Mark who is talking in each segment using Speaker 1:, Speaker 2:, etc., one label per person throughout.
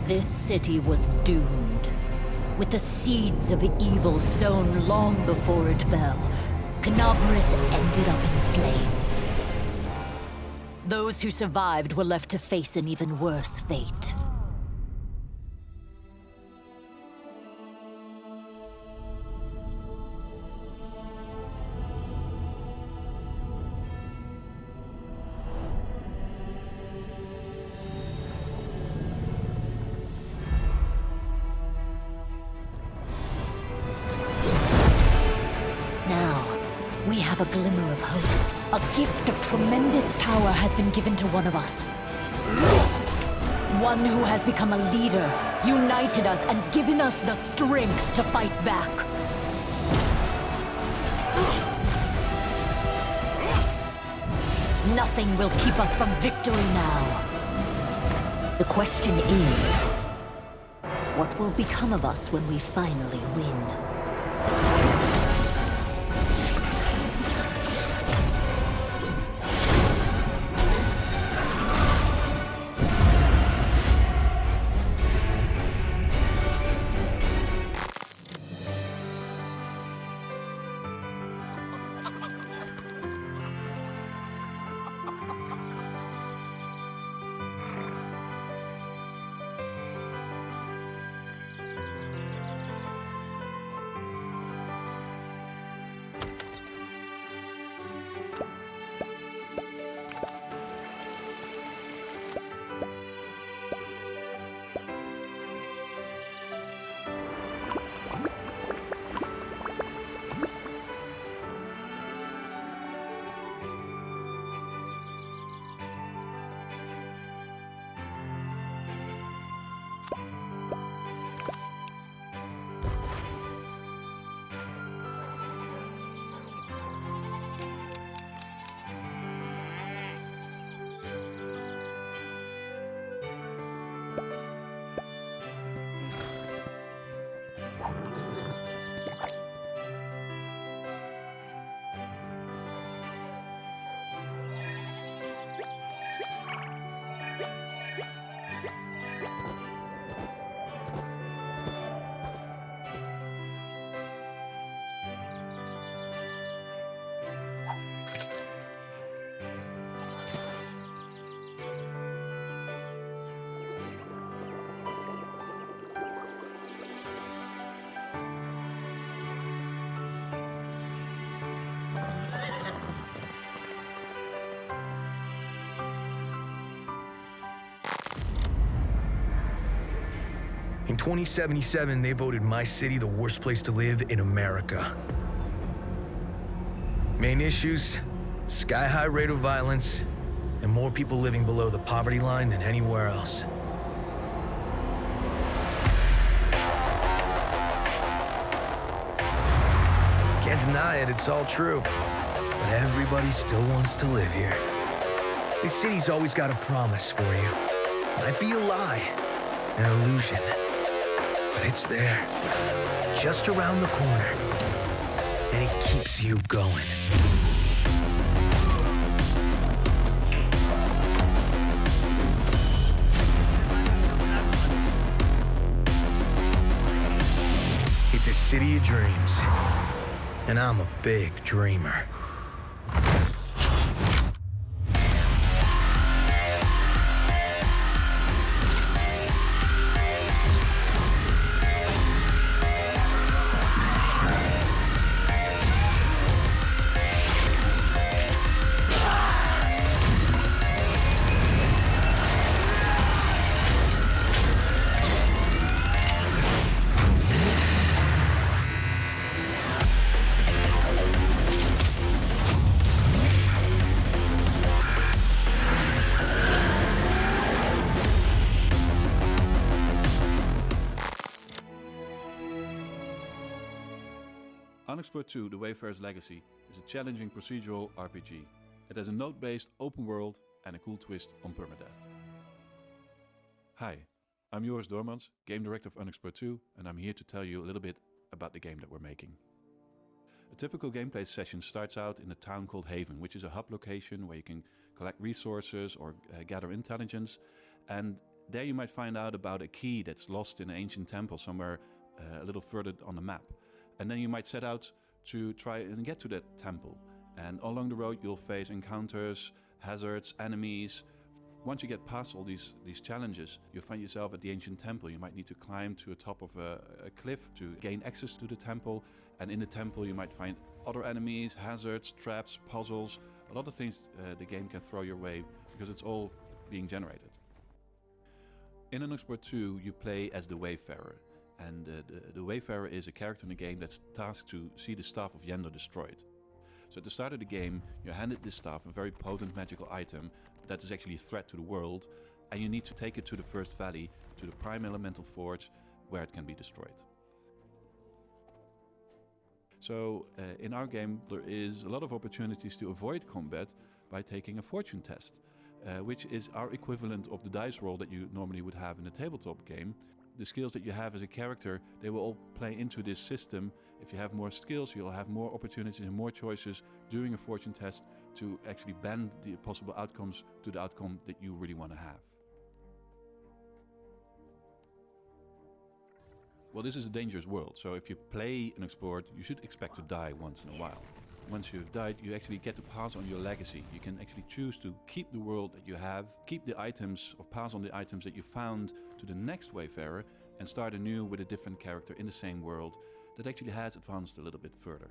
Speaker 1: This city was doomed. With the seeds of evil sown long before it fell, Canabris ended up in flames. Those who survived were left to face an even worse fate. We have a glimmer of hope. A gift of tremendous power has been given to one of us. One who has become a leader, united us, and given us the strength to fight back. Nothing will keep us from victory now. The question is, what will become of us when we finally win?
Speaker 2: In 2077, they voted my city the worst place to live in America. Main issues, sky-high rate of violence, and more people living below the poverty line than anywhere else. Can't deny it, it's all true. But everybody still wants to live here. This city's always got a promise for you. Might be a lie, an illusion. But it's there, just around the corner, and it keeps you going. It's a city of dreams, and I'm a big dreamer.
Speaker 3: Unexplored 2: The Wayfarer's Legacy is a challenging procedural RPG. It has a node-based open world and a cool twist on permadeath. Hi, I'm Joris Doormans, game director of Unexplored 2, and I'm here to tell you a little bit about the game that we're making. A typical gameplay session starts out in a town called Haven, which is a hub location where you can collect resources or gather intelligence, and There you might find out about a key that's lost in an ancient temple somewhere a little further on the map. And then you might set out to try and get to that temple. And along the road you'll face encounters, hazards, enemies. Once you get past all these challenges, you'll find yourself at the ancient temple. You might need to climb to the top of a cliff to gain access to the temple. And in the temple you might find other enemies, hazards, traps, puzzles, a lot of things the game can throw your way because it's all being generated. In Unexplored 2 you play as the Wayfarer. And the Wayfarer is a character in the game that's tasked to see the staff of Yender destroyed. So at the start of the game, you're handed this staff, a very potent magical item that is actually a threat to the world, and you need to take it to the First Valley, to the Prime Elemental Forge, where it can be destroyed. So in our game, there is a lot of opportunities to avoid combat by taking a fortune test, which is our equivalent of the dice roll that you normally would have in a tabletop game. The skills that you have as a character, they will all play into this system. If you have more skills, you'll have more opportunities and more choices during a fortune test to actually bend the possible outcomes to the outcome that you really want to have. Well, this is a dangerous world, so if you play Unexplored, you should expect to die once in a while. Once you've died, you actually get to pass on your legacy. You can actually choose to keep the world that you have, keep the items, or pass on the items that you found to the next Wayfarer, and start anew with a different character in the same world that actually has advanced a little bit further.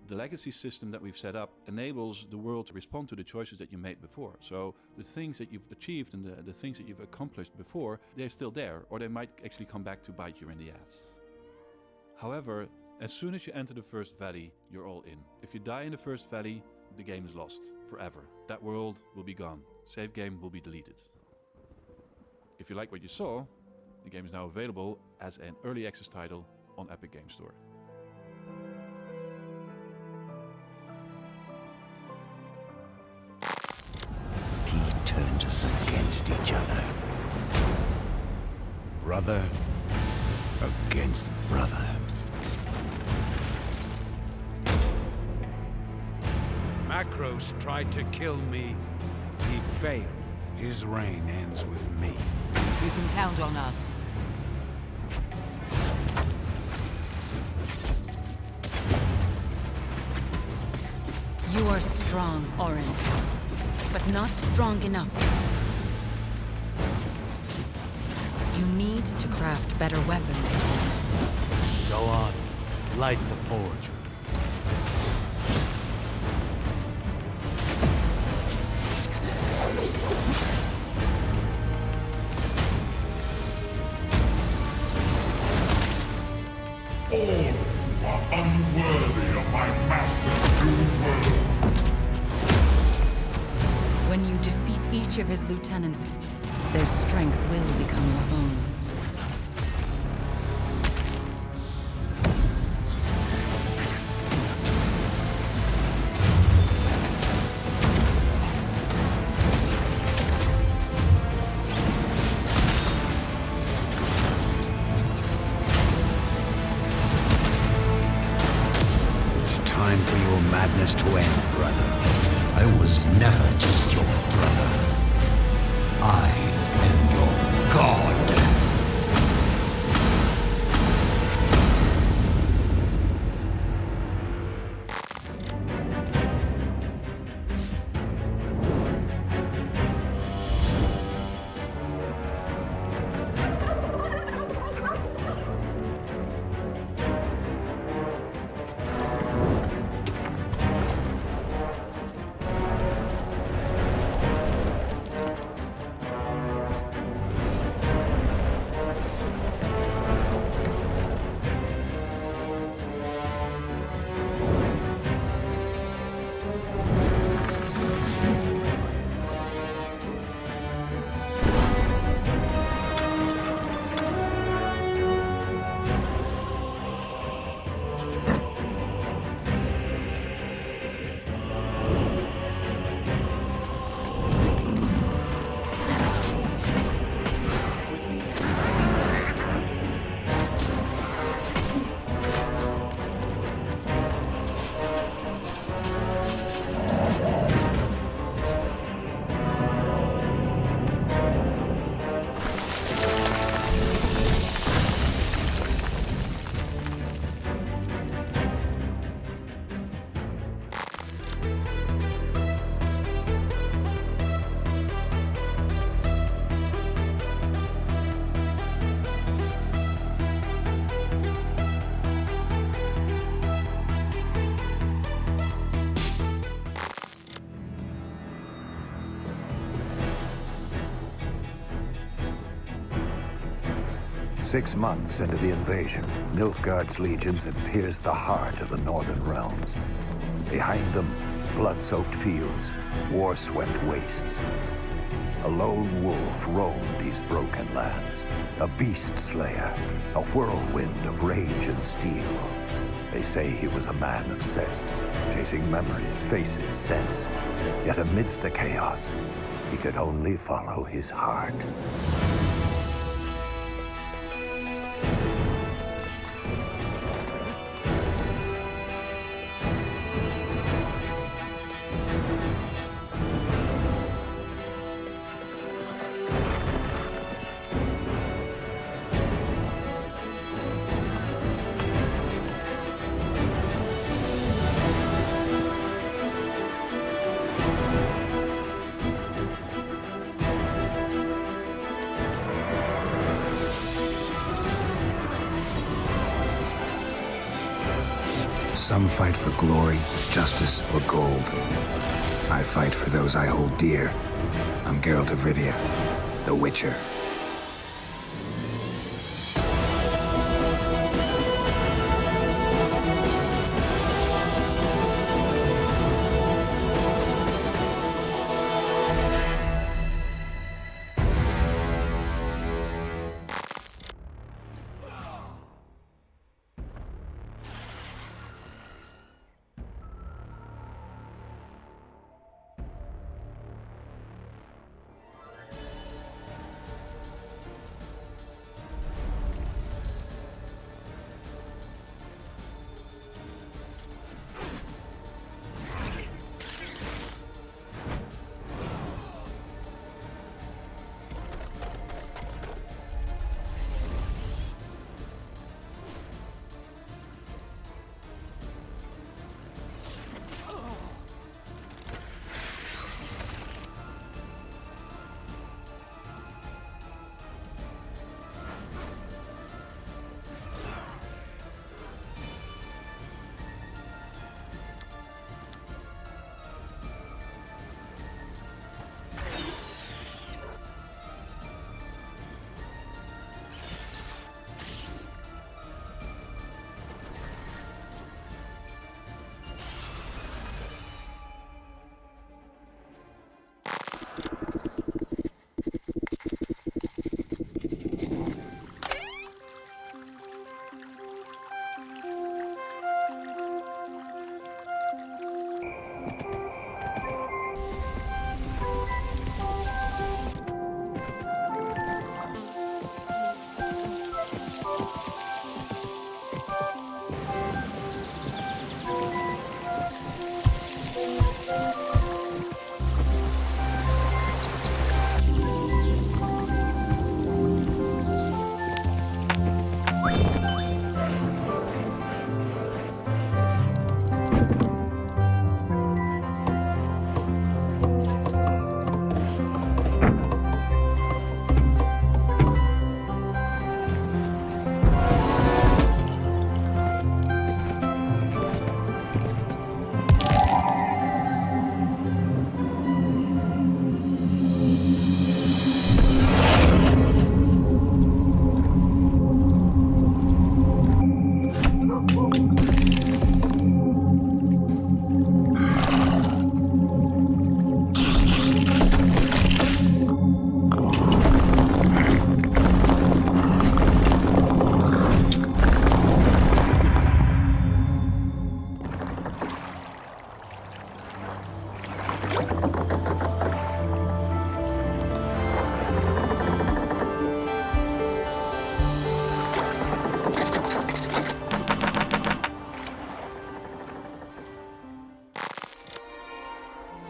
Speaker 3: The legacy system that we've set up enables the world to respond to the choices that you made before. So the things that you've achieved and the things that you've accomplished before, they're still there, or they might actually come back to bite you in the ass. However, as soon as you enter the First Valley, you're all in. If you die in the First Valley, the game is lost forever. That world will be gone. Save game will be deleted. If you like what you saw, the game is now available as an early access title on Epic Games Store.
Speaker 4: He turned us against each other. Brother against brother. Macros tried to kill me. He failed. His reign ends with me.
Speaker 5: You can count on us.
Speaker 6: You are strong, Orin, but not strong enough. You need to craft better weapons.
Speaker 4: Go on. Light the forge.
Speaker 7: All who are unworthy of my master's new world.
Speaker 6: When you defeat each of his lieutenants, their strength will become your own.
Speaker 4: To end, brother. I was never just your brother. I am your god.
Speaker 8: 6 months into the invasion, Nilfgaard's legions had pierced the heart of the northern realms. Behind them, blood-soaked fields, war-swept wastes. A lone wolf roamed these broken lands, a beast slayer, a whirlwind of rage and steel. They say he was a man obsessed, chasing memories, faces, scents. Yet amidst the chaos, he could only follow his heart.
Speaker 9: Some fight for glory, justice, or gold. I fight for those I hold dear. I'm Geralt of Rivia, the Witcher.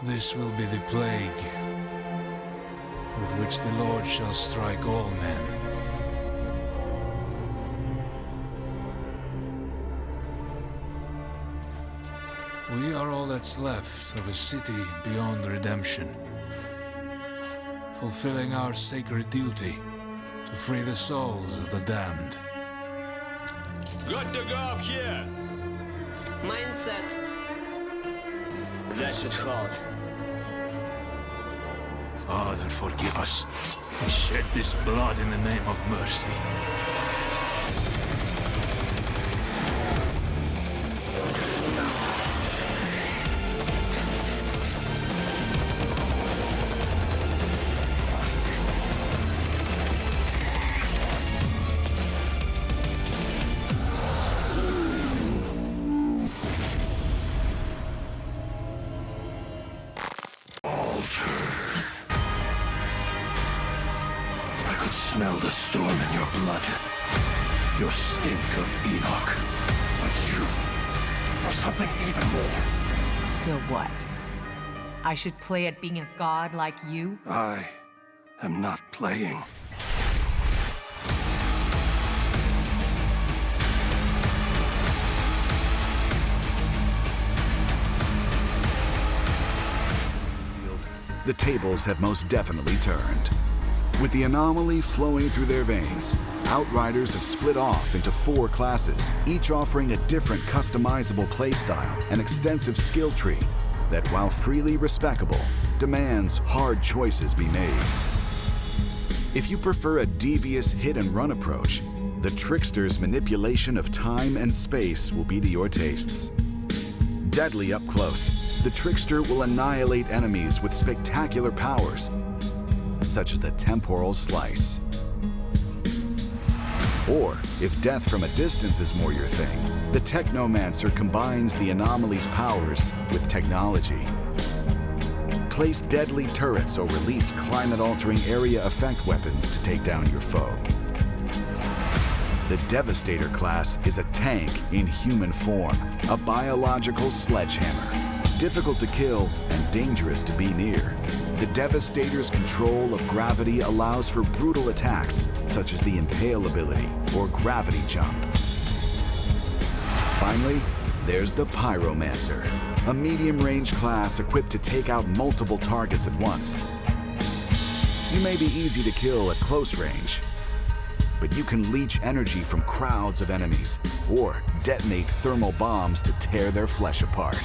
Speaker 10: This will be the plague with which the Lord shall strike all men. We are all that's left of a city beyond redemption, fulfilling our sacred duty to free the souls of the damned.
Speaker 11: Good to go up here!
Speaker 12: Mindset. That should hold.
Speaker 10: Father, forgive us. We shed this blood in the name of mercy.
Speaker 8: could smell the storm in your blood. Your stink of Enoch. But you are something even more.
Speaker 5: So what? I should play at being a god like you?
Speaker 8: I am not playing.
Speaker 13: The tables have most definitely turned. With the anomaly flowing through their veins, Outriders have split off into 4 classes, each offering a different customizable playstyle and extensive skill tree that, while freely respecable, demands hard choices be made. If you prefer a devious hit-and-run approach, the Trickster's manipulation of time and space will be to your tastes. Deadly up close, the Trickster will annihilate enemies with spectacular powers, such as the Temporal Slice. Or, if death from a distance is more your thing, the Technomancer combines the anomaly's powers with technology. Place deadly turrets or release climate-altering area effect weapons to take down your foe. The Devastator class is a tank in human form, a biological sledgehammer. Difficult to kill and dangerous to be near. The Devastator's control of gravity allows for brutal attacks, such as the Impale ability or Gravity Jump. Finally, there's the Pyromancer, a medium-range class equipped to take out multiple targets at once. You may be easy to kill at close range, but you can leech energy from crowds of enemies or detonate thermal bombs to tear their flesh apart.